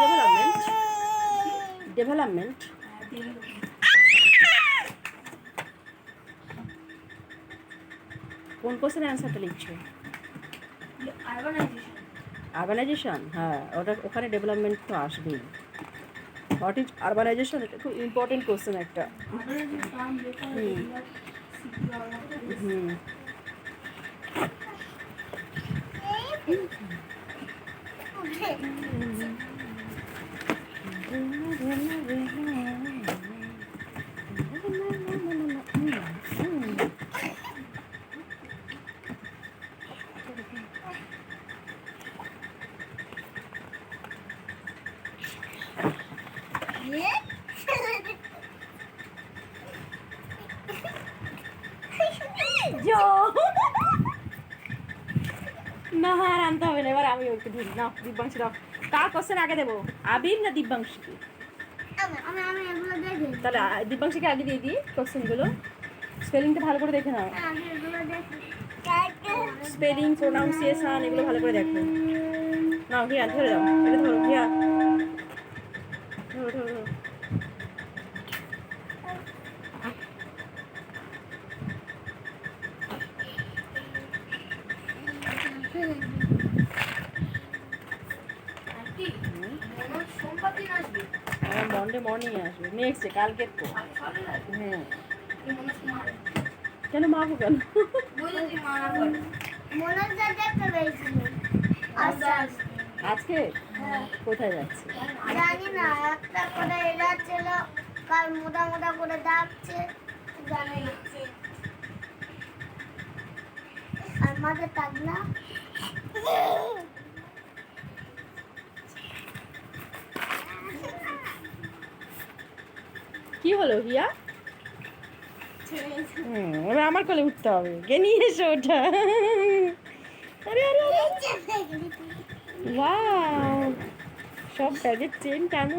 Development development কোন কোশ্চেনের অ্যান্সারটা লিখছো? আরবানাইজেশন, হ্যাঁ ওটা ওখানে ডেভেলপমেন্ট তো আসবেই। What is urbanisation? এটা খুব ইম্পর্টেন্ট কোশ্চেন একটা। হুম না আর আনতে হবে না, এবার আমি ওকে ধরি না। দিব্যাংশী দাও। কার কোশ্চেন আগে দেবো, আবির না দিব্যাংশীকে? তাহলে দিব্যাংশীকে আগে দিয়ে দিই কোশ্চেনগুলো। স্পেলিংটা ভালো করে দেখে নাও, স্পেলিং প্রোনাউন্সিয়েশন এগুলো ভালো করে দেখো। নাও হিয়া ধরে দাও, এটা ধরো হিয়া, ধরো ধরো ধরো। মন্ডে মর্নিং আসবে, নেক্সট ডে কালকে তো। হ্যাঁ কেন মারবো কেন? আজকে কোথায় যাচ্ছে জানি না, একটা করে এরা ছিল, কাল মোটা মোটা করে ডাকছে, জানে আর মাঝে টাকলা। কি হলো হিয়া? এবার আমার কোলে উঠতে হবে, গে নিয়ে এসো ওটা। আরে আরে ওয়াও, সব ব্যাগের চেন কেন?